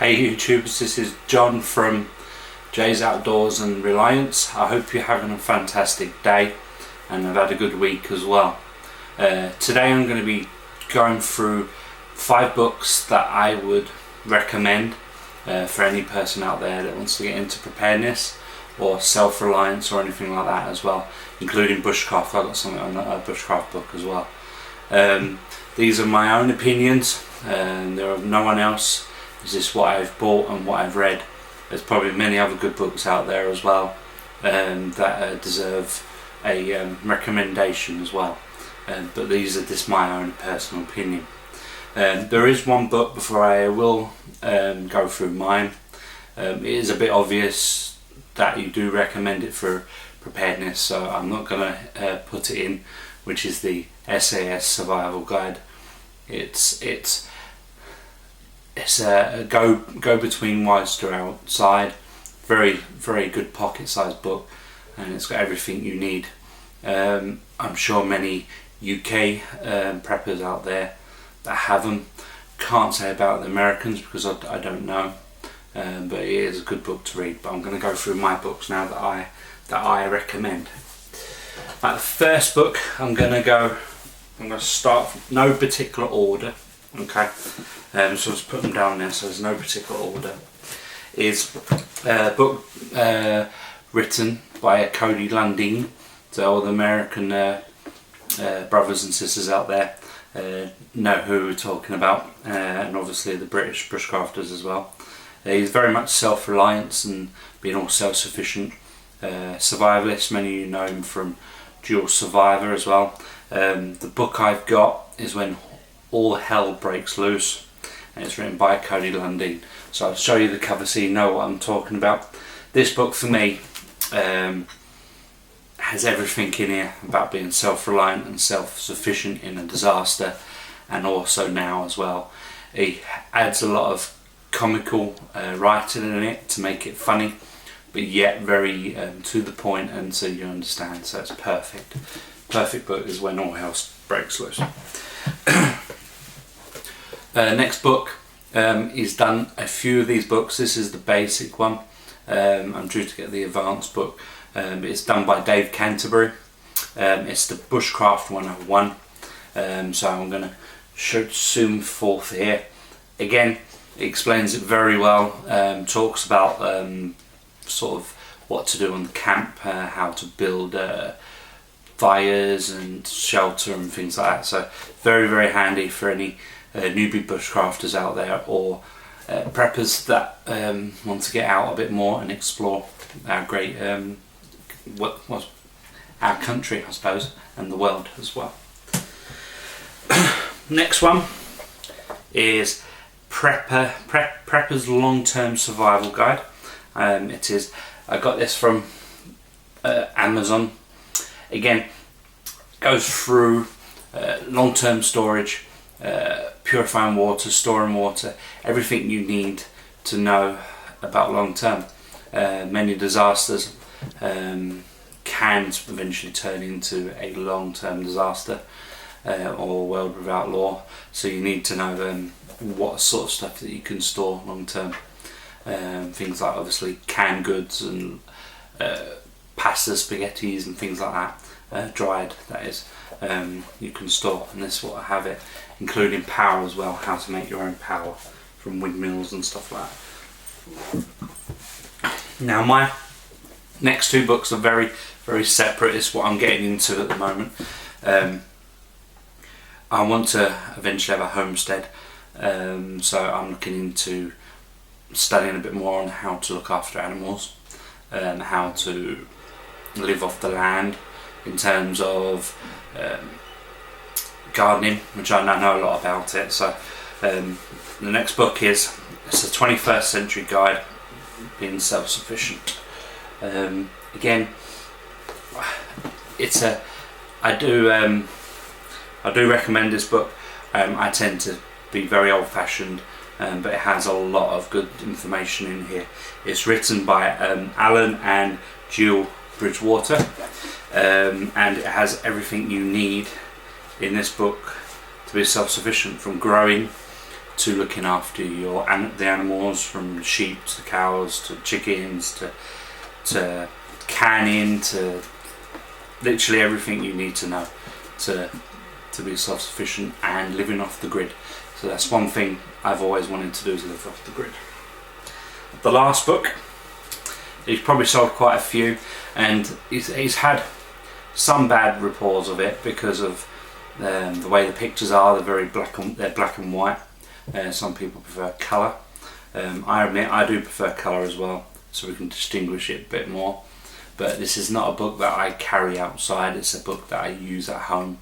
Hey YouTubers, this is John from Jay's Outdoors and Reliance. I hope you're having a fantastic day and have had a good week as well. Today I'm going to be going through 5 books that I would recommend for any person out there that wants to get into preparedness or self-reliance or anything like that as well, including Bushcraft. I've got something on a Bushcraft book as well. These are my own opinions, there are no one else. This is what I've bought and what I've read. There's probably many other good books out there as well that deserve a recommendation as well, but these are just my own personal opinion. There is one book before I will go through mine. It is a bit obvious that you do recommend it for preparedness, so I'm not going to put it in, which is the SAS Survival Guide. It's a go between whilst you're outside. Very good pocket sized book, and it's got everything you need. I'm sure many UK preppers out there that have them. Can't say about the Americans because I don't know, but it is a good book to read. But I'm going to go through my books now that I recommend. Right, the first book I'm going to start from no particular order. Okay, so I'll just put them down there, so there's no particular order. Is a book written by Cody Lundin, so all the American brothers and sisters out there know who we're talking about, and obviously the British bushcrafters as well. He's very much self-reliance and being all self-sufficient, survivalist. Many of you know him from Dual Survivor as well. The book I've got is When All Hell Breaks Loose, and it's written by Cody Lundin. So I'll show you the cover so you know what I'm talking about. This book for me has everything in here about being self-reliant and self-sufficient in a disaster, and also now as well. He adds a lot of comical writing in it to make it funny, but yet very to the point, and so you understand. So it's perfect. Perfect book is When All Hell Breaks Loose. Next book, he's done a few of these books. This is the basic one. I'm due to get the advanced book. It's done by Dave Canterbury. It's the Bushcraft 101. So I'm going to zoom forth here. Again, it explains it very well. Talks about sort of what to do on the camp, how to build fires and shelter and things like that. So very handy for any newbie bushcrafters out there, or preppers that want to get out a bit more and explore our great our country, I suppose, and the world as well. Next one is Prepper's Long-Term Survival Guide. I got this from Amazon. Again, goes through long-term storage, purifying water, storing water, everything you need to know about long-term. Many disasters can eventually turn into a long-term disaster or world without law, so you need to know what sort of stuff that you can store long-term. Things like obviously canned goods and pasta, spaghettis and things like that, dried that is, you can store, and this is what I have it, including power as well, how to make your own power from windmills and stuff like that. Now my next 2 books are very separate. It's what I'm getting into at the moment. I want to eventually have a homestead, so I'm looking into studying a bit more on how to look after animals, how to live off the land in terms of gardening, which I know a lot about it. So the next book it's a 21st century guide being self-sufficient. Again, I do recommend this book. I tend to be very old-fashioned, but it has a lot of good information in here. It's written by Alan and Jill Bridgewater, and it has everything you need in this book to be self-sufficient, from growing to looking after the animals, from sheep to cows to chickens to canning, to literally everything you need to know to be self-sufficient and living off the grid. So that's one thing I've always wanted to do, is live off the grid. The last book, he's probably sold quite a few, and he's had some bad reports of it because of the way the pictures are. They're black and white. Some people prefer colour. I admit I do prefer colour as well, so we can distinguish it a bit more. But this is not a book that I carry outside. It's a book that I use at home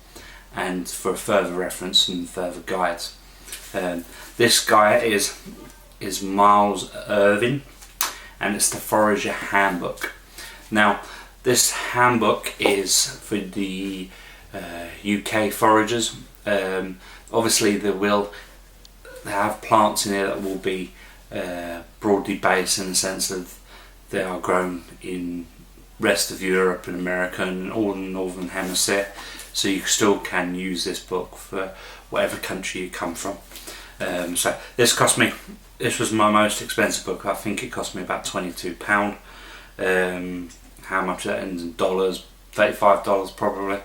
and for further reference and further guides. This guy is Miles Irvin, and it's the Foragers Handbook. Now, this handbook is for the UK foragers. Obviously they have plants in here that will be broadly based, in the sense of they are grown in rest of Europe and America and all the northern hemisphere, so you still can use this book for whatever country you come from. So this was my most expensive book. I think it cost me about £22. How much that ends in dollars? $35 probably.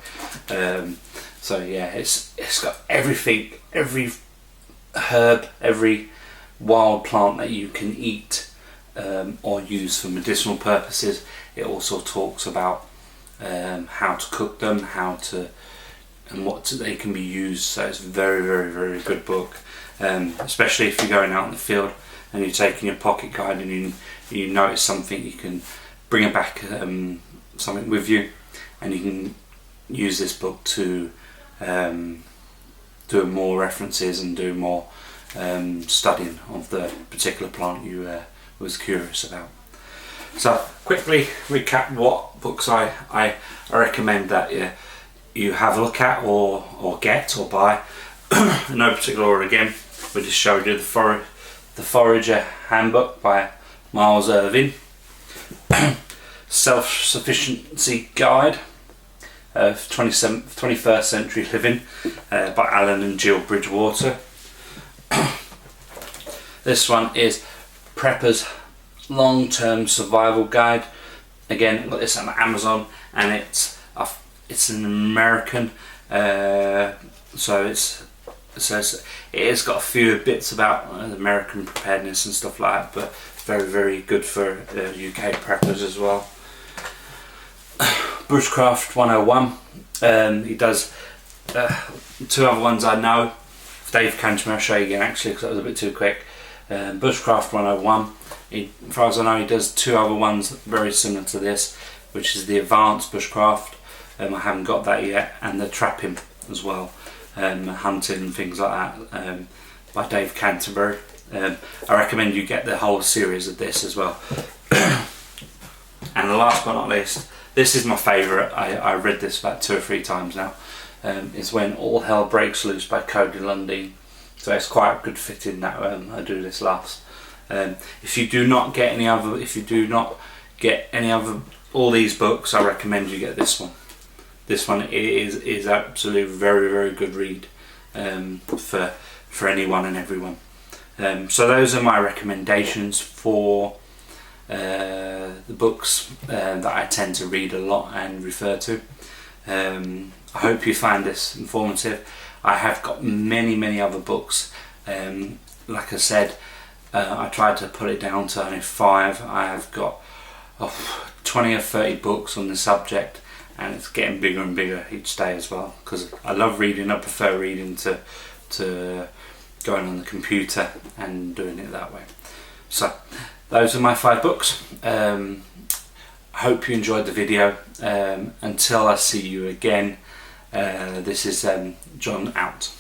So yeah, it's got everything, every herb, every wild plant that you can eat or use for medicinal purposes. It also talks about how to cook them, and they can be used. So it's a very, very, very good book, especially if you're going out in the field and you're taking your pocket guide and you notice something, you can bring it back, something with you, and you can use this book to do more references and do more studying of the particular plant you was curious about. So quickly recap what books I recommend that you have a look at or get or buy. In no particular order again. We just showed you the Forager Handbook by Miles Irvin, Self-Sufficiency Guide of 21st Century Living by Alan and Jill Bridgewater. This one is Prepper's Long-Term Survival Guide. Again, I got this on Amazon, and it's an American, so it's got a few bits about American preparedness and stuff like that, but very, very good for UK preppers as well. Bushcraft 101. He does two other ones I know. If Dave came to me, I'll show you again actually, because that was a bit too quick. Bushcraft 101. As far as I know, he does two other ones very similar to this, which is the Advanced Bushcraft. I haven't got that yet, and the Trapping as well, hunting and things like that, by Dave Canterbury. I recommend you get the whole series of this as well. And the last but not least, this is my favourite. I read this about 2 or 3 times now. It's When All Hell Breaks Loose by Cody Lundin. So it's quite a good fitting that I do this last. If you do not get any other all these books, I recommend you get this one. This one is absolutely very, very good read for anyone and everyone. So those are my recommendations for the books that I tend to read a lot and refer to. I hope you find this informative. I have got many other books. Like I said, I tried to put it down to only 5. I have got 20 or 30 books on the subject, and it's getting bigger and bigger each day as well, because I love reading. I prefer reading to going on the computer and doing it that way. So those are my 5 books. I hope you enjoyed the video. Until I see you again, this is John out.